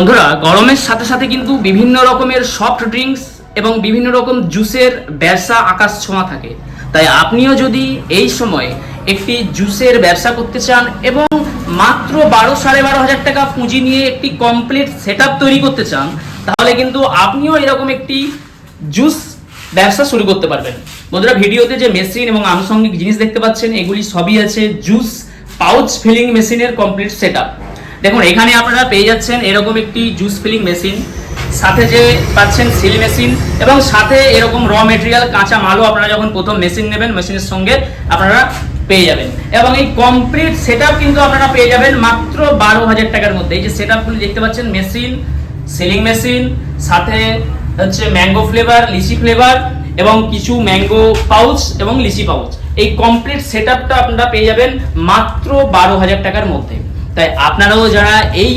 বন্ধুরা, গরমের সাথে সাথে কিন্তু বিভিন্ন রকমের সফট ড্রিঙ্কস এবং বিভিন্ন রকম জুসের ব্যবসা আকাশ ছোঁয়া থাকে। তাই আপনিও যদি এই সময় একটি জুসের ব্যবসা করতে চান এবং মাত্র 12-12.5 টাকা পুঁজি নিয়ে একটি কমপ্লিট সেটআপ তৈরি করতে চান, তাহলে কিন্তু আপনিও এরকম একটি জুস ব্যবসা শুরু করতে পারবেন। বন্ধুরা, ভিডিওতে যে মেশিন এবং আনুষঙ্গিক জিনিস দেখতে পাচ্ছেন, এগুলি সবই আছে জুস পাউচ ফিলিং মেশিনের কমপ্লিট সেটআপ। দেখুন, এখানে আপনারা পেয়ে যাচ্ছেন এরকম একটি জুস ফিলিং মেশিন, সাথে যে পাচ্ছেন সিল মেশিন এবং সাথে এরকম র মেটেরিয়াল কাঁচা মালও আপনারা যখন প্রথম মেশিন নেবেন, মেশিনের সঙ্গে আপনারা পেয়ে যাবেন। এবং এই কমপ্লিট সেটআপ কিন্তু আপনারা পেয়ে যাবেন মাত্র 12,000 টাকার মধ্যে। এই যে সেটআপগুলি দেখতে পাচ্ছেন, মেশিন, সিলিং মেশিন, সাথে হচ্ছে ম্যাঙ্গো ফ্লেভার, লিচি ফ্লেভার এবং কিছু ম্যাঙ্গো পাউচ এবং লিচি পাউচ, এই কমপ্লিট সেটআপটা আপনারা পেয়ে যাবেন মাত্র 12,000 টাকার মধ্যে। তাই আপনারাও যারা এই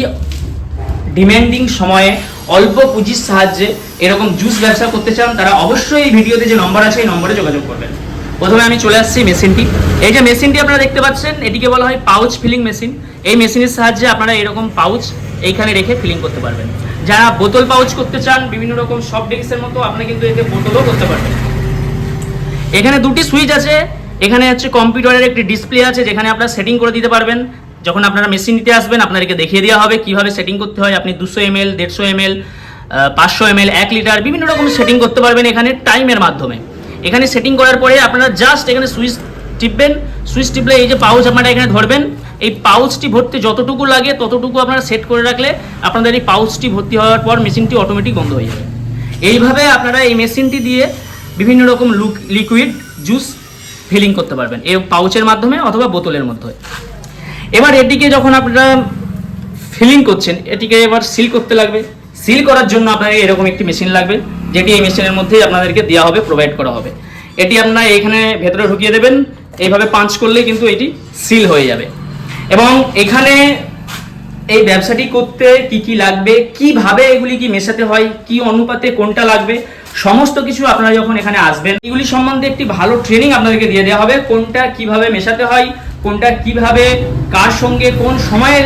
ডিমান্ডিং সময়ে অল্প পুঁজির সাহায্যে এরকম জুস ব্যবসা করতে চান, তারা অবশ্যই এই ভিডিওতে যে নম্বর আছে এই নম্বরে যোগাযোগ করবেন। প্রথমে আমি চলে আসছি মেশিনটি। এই যে মেশিনটি আপনারা দেখতে পাচ্ছেন, এটিকে বলা হয় পাউচ ফিলিং মেশিন। এই মেশিনের সাহায্যে আপনারা এরকম পাউচ এইখানে রেখে ফিলিং করতে পারবেন। যারা বোতল পাউচ করতে চান বিভিন্ন রকম সফট ড্রিঙ্কসের মতো, আপনি কিন্তু এতে বোতলও করতে পারবেন। এখানে দুটি সুইচ আছে, এখানে হচ্ছে কম্পিউটারের একটি ডিসপ্লে আছে যেখানে আপনারা সেটিং করে দিতে পারবেন। যখন আপনারা মেশিন নিতে আসবেন, আপনাদেরকে দেখিয়ে দেওয়া হবে কিভাবে সেটিং করতে হয়। আপনি 200 ml, 150 ml, 500 ml, 1 লিটার বিভিন্ন রকম সেটিং করতে পারবেন এখানে টাইমের মাধ্যমে। এখানে সেটিং করার পরে আপনারা জাস্ট এখানে সুইচ টিপবেন। সুইচ টিপলে এই যে পাউচ আপনারা এখানে ধরবেন, এই পাউচটি ভর্তি যতটুকু লাগে ততটুকু আপনারা সেট করে রাখলে আপনাদের এই পাউচটি ভর্তি হওয়ার পর মেশিনটি অটোমেটিক বন্ধ হয়ে যাবে। এইভাবে আপনারা এই মেশিনটি দিয়ে বিভিন্ন রকম লিকুইড জুস ফিলিং করতে পারবেন এই পাউচের মাধ্যমে অথবা বোতলের মাধ্যমে। এবার এটিকে যখন আপনারা ফিলিং করছেন, এটিকে এবার সিল করতে লাগবে। সিল করার জন্য আপনাদের এরকম একটি মেশিন লাগবে, যেটি এই মেশিনের মধ্যেই আপনাদেরকে দেওয়া হবে, প্রোভাইড করা হবে। এটি আপনারা এখানে ভেতরে ঢুকিয়ে দেবেন, এইভাবে পাঞ্চ করলেই কিন্তু এটি সিল হয়ে যাবে। এবং এখানে এই ব্যবসাটি করতে কি কি লাগবে, কিভাবে এগুলি কি মেশাতে হয়, কি অনুপাতে কোনটা লাগবে, সমস্ত কিছু আপনারা যখন এখানে আসবেন এগুলি সম্বন্ধে একটি ভালো ট্রেনিং আপনাদেরকে দিয়ে দেওয়া হবে। কোনটা কিভাবে মেশাতে হয়, কোনটা কিভাবে কার সঙ্গে কোন সময়ে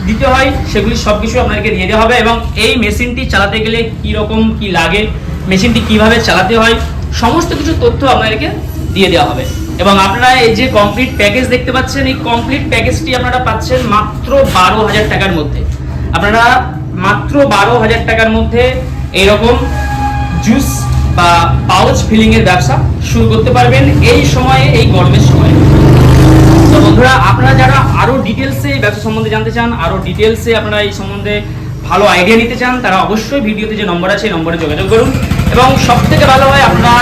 দিতে হয়, সেগুলি সব কিছু আপনাদেরকে দিয়ে দেওয়া হবে। এবং এই মেশিনটি চালাতে গেলে কি রকম কি লাগে, মেশিনটি কিভাবে চালাতে হয়, সমস্ত কিছু তথ্য আপনাদেরকে দিয়ে দেওয়া হবে। এবং আপনারা এই যে কমপ্লিট প্যাকেজ দেখতে পাচ্ছেন, এই কমপ্লিট প্যাকেজটি আপনারা পাচ্ছেন মাত্র 12,000 টাকার মধ্যে। আপনারা মাত্র 12,000 টাকার মধ্যে এইরকম জুস বা পাউচ ফিলিং এর ব্যবসা শুরু করতে পারবেন এই সময়ে, এই গরমের সময়ে। তো বন্ধুরা, আপনারা যারা আরো ডিটেলসে এই ব্যবসা সম্বন্ধে জানতে চান, আরো ডিটেলসে আপনারা এই সম্বন্ধে ভালো আইডিয়া নিতে চান, তারা অবশ্যই ভিডিওতে যে নম্বর আছে এই নম্বরে যোগাযোগ করুন। এবং সবথেকে ভালো হয় আপনারা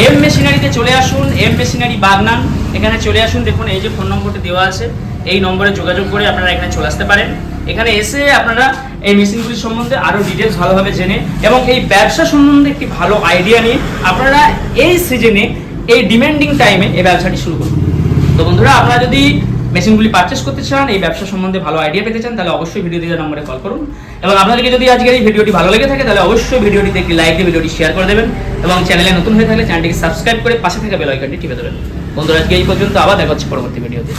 এম মেশিনারিতে চলে আসুন, এম মেশিনারি বাগনান, এখানে চলে আসুন। দেখুন এই যে ফোন নম্বরটি দেওয়া আছে, এই নম্বরে যোগাযোগ করে আপনারা এখানে চলে আসতে পারেন। এখানে এসে আপনারা এই মেশিনগুলির সম্বন্ধে আরও ডিটেলস ভালোভাবে জেনে এবং এই ব্যবসা সম্বন্ধে একটি ভালো আইডিয়া নিয়ে আপনারা এই সিজনে, এই ডিমান্ডিং টাইমে এই ব্যবসাটি শুরু করুন। তো বন্ধুরা, আপনারা যদি মেশিনগুলি পারচেস করতে চান, এই ব্যবসা সম্বন্ধে ভালো আইডিয়া পেতে চান, তাহলে অবশ্যই ভিডিও দিয়ে নম্বরে কল করুন। এবং আপনাদেরকে যদি আজকের এই ভিডিওটি ভালো লেগে থাকে, তাহলে অবশ্যই ভিডিওটিতে একটি লাইক দিয়ে ভিডিওটি শেয়ার করে দেবেন এবং চ্যানেলে নতুন হয়ে থাকলে চ্যানেলটিকে সাবস্ক্রাইব করে পাশে থাকা বেল আইকনটি টিপে দেবেন। বন্ধুরা, আজকে এই পর্যন্ত, আবার দেখা হচ্ছে পরবর্তী ভিডিওতে।